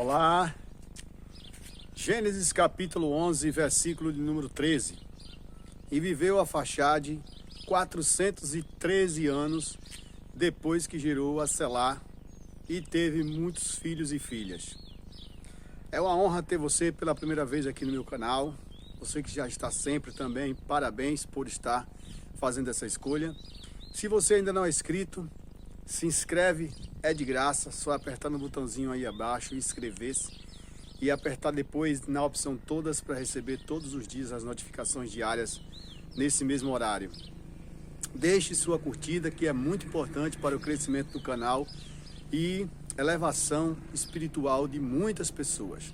Olá, Gênesis capítulo 11, versículo de número 13. E viveu Arfaxade 413 anos depois que gerou a Selá e teve muitos filhos e filhas. É uma honra ter você pela primeira vez aqui no meu canal. Você que já está sempre também, parabéns por estar fazendo essa escolha. Se você ainda não é inscrito, se inscreve, é de graça, só apertar no botãozinho aí abaixo, inscrever-se e apertar depois na opção todas para receber todos os dias as notificações diárias nesse mesmo horário. Deixe sua curtida, que é muito importante para o crescimento do canal e elevação espiritual de muitas pessoas.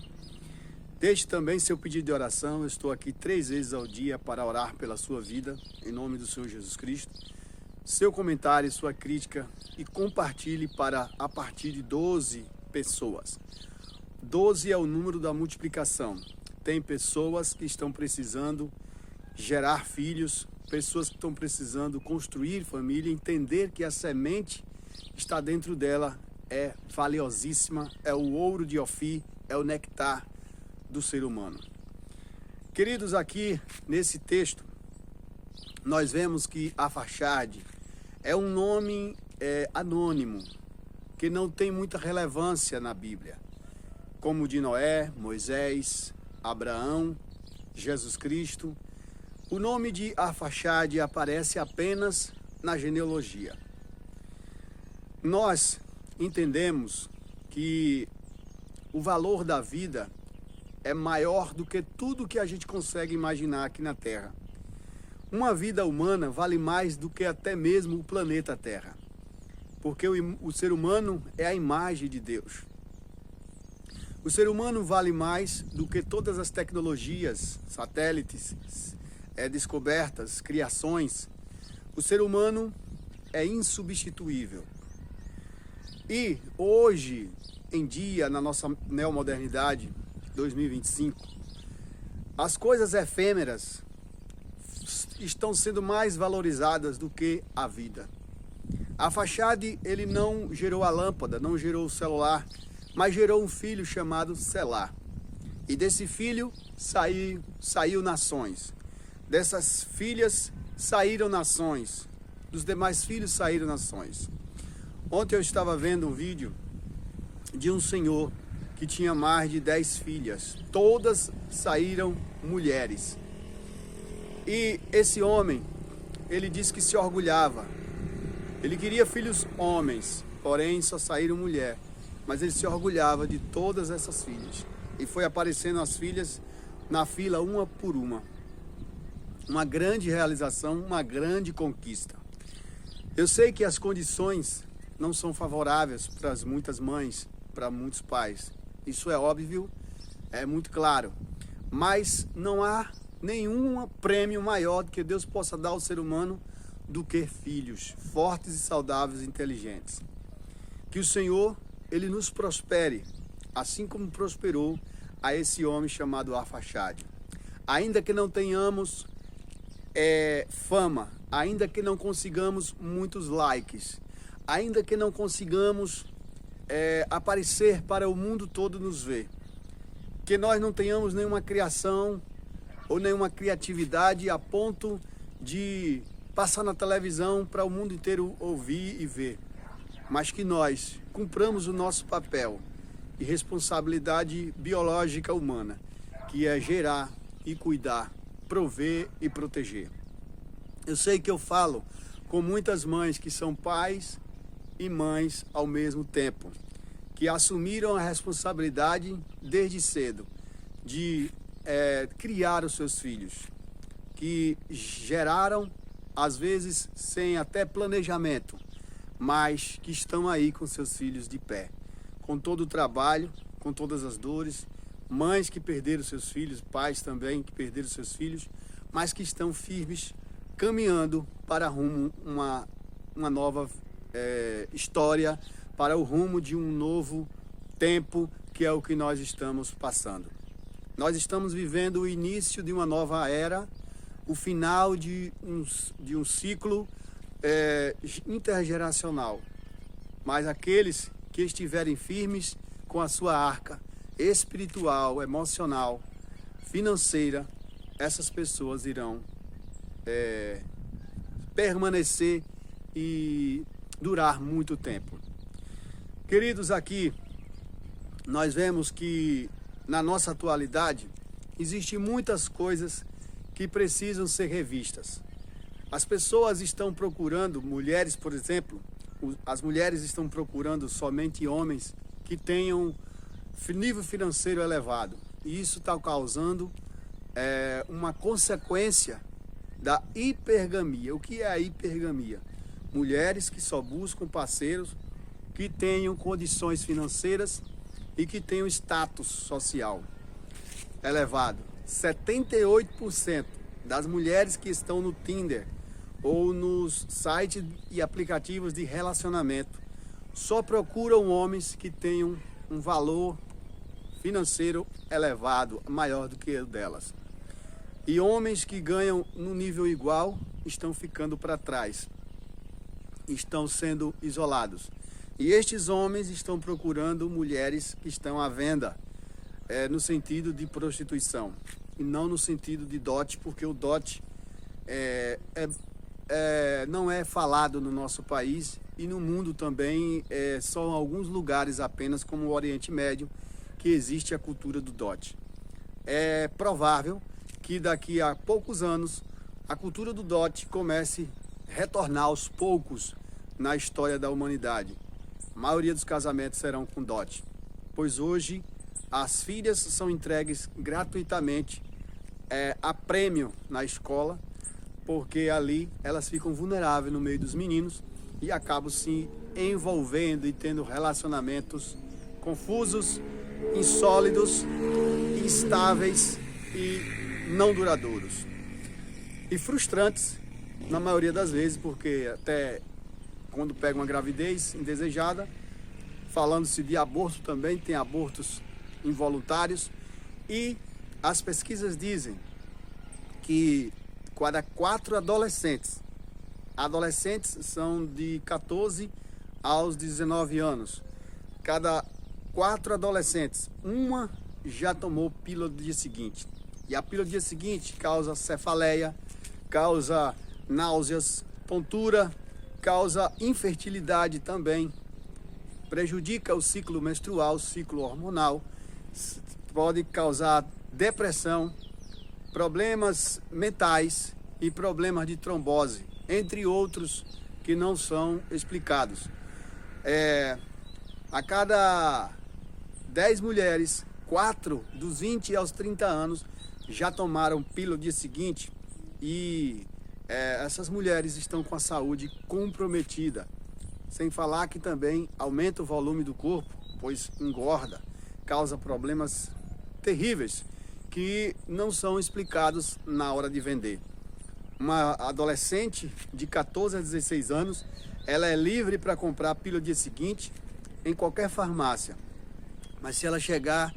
Deixe também seu pedido de oração. Eu estou aqui 3 vezes ao dia para orar pela sua vida, em nome do Senhor Jesus Cristo. Seu comentário, sua crítica e compartilhe para a partir de 12 pessoas. 12 é o número da multiplicação. Tem pessoas que estão precisando gerar filhos, pessoas que estão precisando construir família, entender que a semente está dentro dela, é valiosíssima, é o ouro de Ofir, é o nectar do ser humano. Queridos, aqui nesse texto, nós vemos que Arfaxade é um nome anônimo, que não tem muita relevância na Bíblia, como o de Noé, Moisés, Abraão, Jesus Cristo. O nome de Arfaxade aparece apenas na genealogia. Nós entendemos que o valor da vida é maior do que tudo que a gente consegue imaginar aqui na Terra. Uma vida humana vale mais do que até mesmo o planeta Terra, porque o ser humano é a imagem de Deus. O ser humano vale mais do que todas as tecnologias, satélites, descobertas, criações. O ser humano é insubstituível. E hoje em dia, na nossa neomodernidade, 2025, as coisas efêmeras estão sendo mais valorizadas do que a vida. Arfaxade, ele não gerou a lâmpada, não gerou o celular, mas gerou um filho chamado Selá. E desse filho saiu nações. Dessas filhas saíram nações. Dos demais filhos saíram nações. Ontem eu estava vendo um vídeo de um senhor que tinha mais de 10 filhas. Todas saíram mulheres. E esse homem, ele disse que se orgulhava. Ele queria filhos homens, porém só saíram mulher. Mas ele se orgulhava de todas essas filhas. E foi aparecendo as filhas na fila, uma por uma. Uma grande realização, uma grande conquista. Eu sei que as condições não são favoráveis para muitas mães, para muitos pais. Isso é óbvio, é muito claro. Mas não há nenhum prêmio maior do que Deus possa dar ao ser humano do que filhos fortes e saudáveis e inteligentes. Que o Senhor, ele nos prospere, assim como prosperou a esse homem chamado Arfaxade. Ainda que não tenhamos fama, ainda que não consigamos muitos likes, ainda que não consigamos aparecer para o mundo todo nos ver, que nós não tenhamos nenhuma criação ou nenhuma criatividade a ponto de passar na televisão para o mundo inteiro ouvir e ver, mas que nós cumpramos o nosso papel e responsabilidade biológica humana, que é gerar e cuidar, prover e proteger. Eu sei que eu falo com muitas mães que são pais e mães ao mesmo tempo, que assumiram a responsabilidade desde cedo de criar os seus filhos, que geraram, às vezes, sem até planejamento, mas que estão aí com seus filhos de pé, com todo o trabalho, com todas as dores, mães que perderam seus filhos, pais também que perderam seus filhos, mas que estão firmes, caminhando para rumo uma nova história, para o rumo de um novo tempo, que é o que nós estamos passando. Nós estamos vivendo o início de uma nova era, o final de um ciclo intergeracional. Mas aqueles que estiverem firmes com a sua arca espiritual, emocional, financeira, essas pessoas irão permanecer e durar muito tempo. Queridos, aqui nós vemos que na nossa atualidade existem muitas coisas que precisam ser revistas. As pessoas estão procurando, mulheres, por exemplo, as mulheres estão procurando somente homens que tenham nível financeiro elevado. E isso está causando uma consequência da hipergamia. O que é a hipergamia? Mulheres que só buscam parceiros que tenham condições financeiras e que tenham status social elevado. 78% das mulheres que estão no Tinder ou nos sites e aplicativos de relacionamento só procuram homens que tenham um valor financeiro elevado, maior do que o delas. E homens que ganham no nível igual estão ficando para trás, estão sendo isolados. E estes homens estão procurando mulheres que estão à venda, no sentido de prostituição, e não no sentido de dote, porque o dote não é falado no nosso país e no mundo também. São alguns lugares apenas, como o Oriente Médio, que existe a cultura do dote. É provável que daqui a poucos anos a cultura do dote comece a retornar aos poucos na história da humanidade. A maioria dos casamentos serão com dote, pois hoje as filhas são entregues gratuitamente a prêmio na escola, porque ali elas ficam vulneráveis no meio dos meninos e acabam se envolvendo e tendo relacionamentos confusos, insólidos, instáveis e não duradouros. E frustrantes, na maioria das vezes, porque até quando pega uma gravidez indesejada, falando-se de aborto também, tem abortos involuntários, e as pesquisas dizem que cada 4 adolescentes são de 14 aos 19 anos, cada 4 adolescentes, uma já tomou pílula do dia seguinte. E a pílula do dia seguinte causa cefaleia, causa náuseas, tontura, causa infertilidade também, prejudica o ciclo menstrual, o ciclo hormonal, pode causar depressão, problemas mentais e problemas de trombose, entre outros que não são explicados. A cada 10 mulheres, 4 dos 20 aos 30 anos já tomaram pílula no dia seguinte, e essas mulheres estão com a saúde comprometida. Sem falar que também aumenta o volume do corpo, pois engorda, causa problemas terríveis que não são explicados na hora de vender. Uma adolescente de 14 a 16 anos, ela é livre para comprar a pílula no dia seguinte em qualquer farmácia. Mas se ela chegar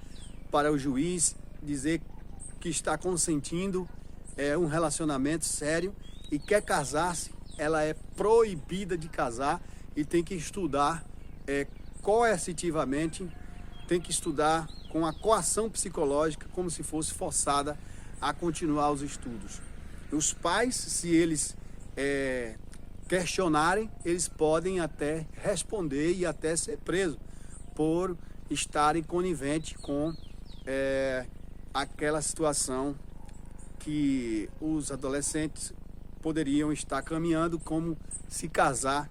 para o juiz dizer que está consentindo um relacionamento sério e quer casar-se, ela é proibida de casar e tem que estudar coercitivamente, tem que estudar com a coação psicológica, como se fosse forçada a continuar os estudos. Os pais, se eles questionarem, eles podem até responder e até ser presos por estarem coniventes com aquela situação que os adolescentes poderiam estar caminhando, como se casar.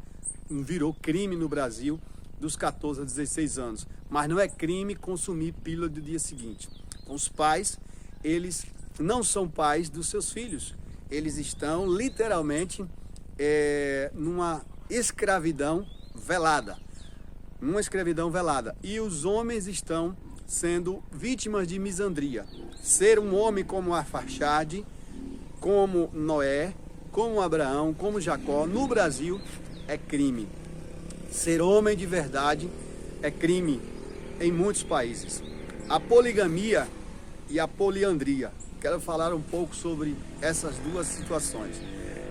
Virou crime no Brasil dos 14 a 16 anos, mas não é crime consumir pílula do dia seguinte. Os pais, eles não são pais dos seus filhos, eles estão literalmente numa escravidão velada, e os homens estão sendo vítimas de misandria. Ser um homem como Arfaxade, como Noé, como Abraão, como Jacó, no Brasil é crime. Ser homem de verdade é crime em muitos países. A poligamia e a poliandria. Quero falar um pouco sobre essas duas situações.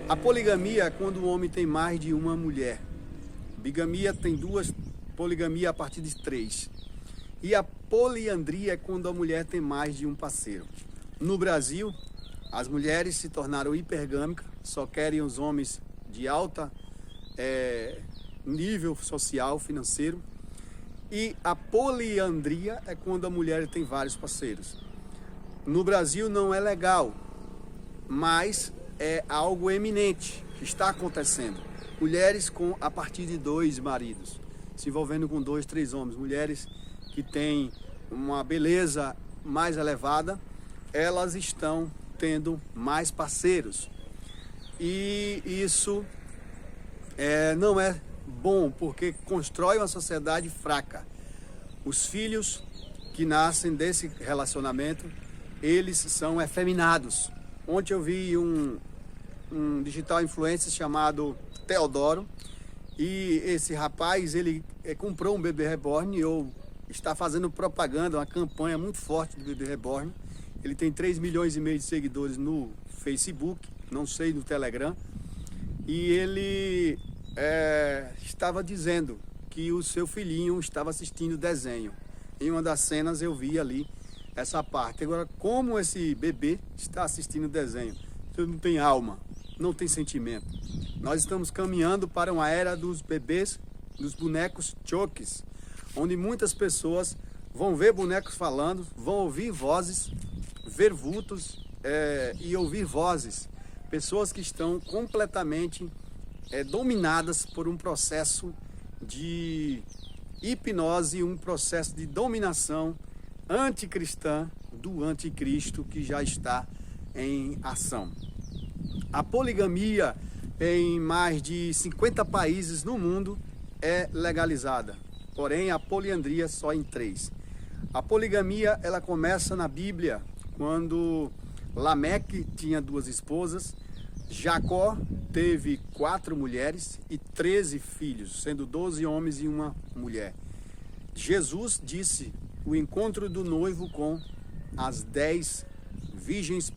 A poligamia é quando o homem tem mais de uma mulher. Bigamia tem 2, poligamia a partir de 3. E a poliandria é quando a mulher tem mais de um parceiro. No Brasil, as mulheres se tornaram hipergâmicas, só querem os homens de alta nível social, financeiro. E a poliandria é quando a mulher tem vários parceiros. No Brasil não é legal, mas é algo eminente que está acontecendo. Mulheres a partir de 2 maridos, se envolvendo com 2, 3 homens. Mulheres que têm uma beleza mais elevada, elas estão tendo mais parceiros. E isso não é bom, porque constrói uma sociedade fraca. Os filhos que nascem desse relacionamento, eles são efeminados. Ontem eu vi um digital influencer chamado Teodoro, e esse rapaz, ele comprou um bebê reborn ou está fazendo propaganda, uma campanha muito forte do bebê reborn. Ele tem 3,5 milhões de seguidores no Facebook, não sei no Telegram, e ele estava dizendo que o seu filhinho estava assistindo desenho. Em uma das cenas eu vi ali essa parte. Agora, como esse bebê está assistindo desenho? Ele não tem alma, não tem sentimento. Nós estamos caminhando para uma era dos bebês, dos bonecos choques, onde muitas pessoas vão ver bonecos falando, vão ouvir vozes, ver vultos e ouvir vozes. Pessoas que estão completamente dominadas por um processo de hipnose, um processo de dominação anticristã do anticristo que já está em ação. A poligamia em mais de 50 países no mundo é legalizada, porém a poliandria só em 3. A poligamia, ela começa na Bíblia, quando Lameque tinha 2 esposas, Jacó teve 4 mulheres e 13 filhos, sendo 12 homens e 1 mulher. Jesus disse o encontro do noivo com as 10 virgens,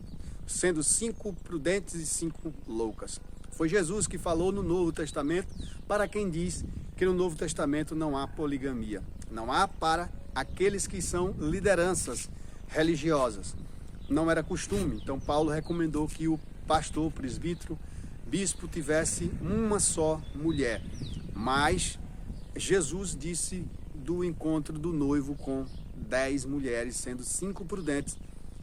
sendo 5 prudentes e 5 loucas. Foi Jesus que falou no Novo Testamento, para quem diz que no Novo Testamento não há poligamia. Não há para aqueles que são lideranças religiosas. Não era costume, então Paulo recomendou que o pastor, presbítero, bispo tivesse uma só mulher. Mas Jesus disse do encontro do noivo com 10 mulheres, sendo 5 prudentes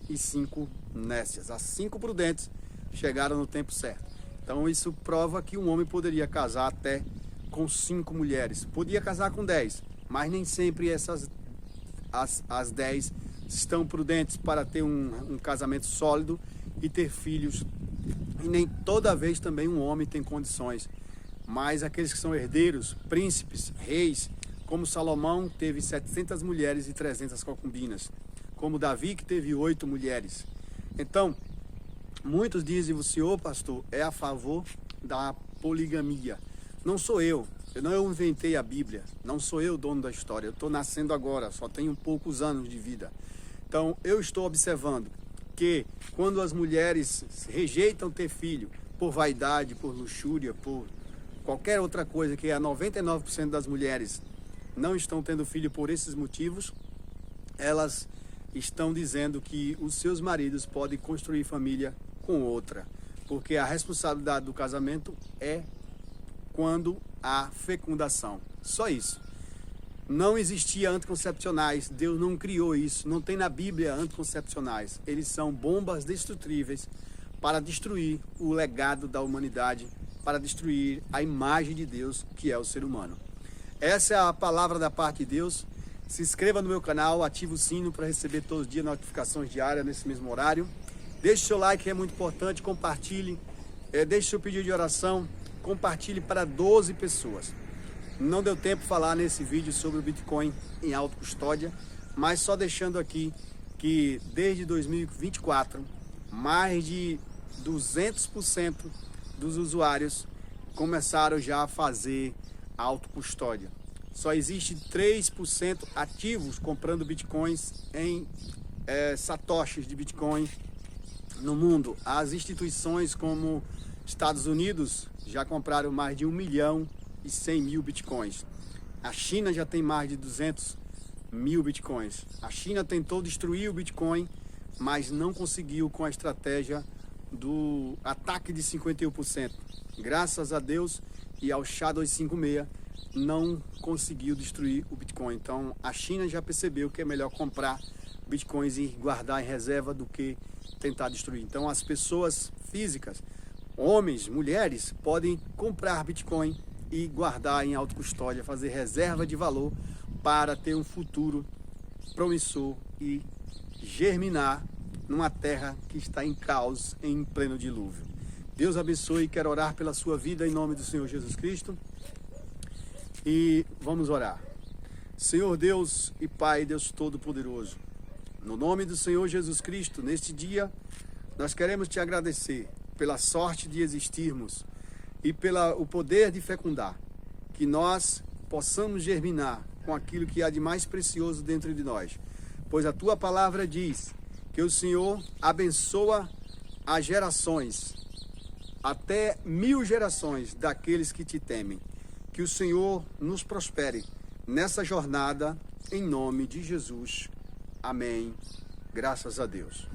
e 5 nécias. As 5 prudentes chegaram no tempo certo. Então isso prova que um homem poderia casar até com 5 mulheres. Podia casar com 10, mas nem sempre as 10 estão prudentes para ter um casamento sólido e ter filhos. E nem toda vez também um homem tem condições. Mas aqueles que são herdeiros, príncipes, reis, como Salomão teve 700 mulheres e 300 concubinas, como Davi que teve 8 mulheres. Então, muitos dizem, o senhor, pastor, é a favor da poligamia. Não sou eu não inventei a Bíblia, não sou eu o dono da história, eu estou nascendo agora, só tenho poucos anos de vida. Então, eu estou observando que quando as mulheres rejeitam ter filho por vaidade, por luxúria, por qualquer outra coisa, que é 99% das mulheres não estão tendo filho por esses motivos, elas estão dizendo que os seus maridos podem construir família com outra, porque a responsabilidade do casamento é quando há fecundação. Só isso. Não existia anticoncepcionais, Deus não criou isso, não tem na Bíblia anticoncepcionais. Eles são bombas destrutíveis para destruir o legado da humanidade, para destruir a imagem de Deus, que é o ser humano. Essa é a palavra da parte de Deus. Se inscreva no meu canal, ative o sino para receber todos os dias notificações diárias nesse mesmo horário. Deixe seu like, que é muito importante, compartilhe, deixe seu pedido de oração, compartilhe para 12 pessoas. Não deu tempo de falar nesse vídeo sobre o Bitcoin em autocustódia, mas só deixando aqui que desde 2024, mais de 200% dos usuários começaram já a fazer autocustódia. Só existe 3% ativos comprando Bitcoins em satoshis de Bitcoin no mundo. As instituições como Estados Unidos já compraram mais de 1.100.000 Bitcoins. A China já tem mais de 200 1.000 bitcoins. A China tentou destruir o Bitcoin, mas não conseguiu com a estratégia do ataque de 51%. Graças a Deus e ao SHA-256 não conseguiu destruir o Bitcoin. Então a China já percebeu que é melhor comprar Bitcoins e guardar em reserva do que tentar destruir. Então as pessoas físicas, homens, mulheres, podem comprar Bitcoin e guardar em autocustódia, fazer reserva de valor para ter um futuro promissor e germinar numa terra que está em caos, em pleno dilúvio. Deus abençoe e quero orar pela sua vida em nome do Senhor Jesus Cristo. E vamos orar. Senhor Deus e Pai, Deus Todo-Poderoso, no nome do Senhor Jesus Cristo, neste dia, nós queremos te agradecer pela sorte de existirmos e pelo poder de fecundar, que nós possamos germinar com aquilo que há de mais precioso dentro de nós. Pois a tua palavra diz que o Senhor abençoa as gerações, até 1000 gerações daqueles que te temem. Que o Senhor nos prospere nessa jornada, em nome de Jesus. Amém. Graças a Deus.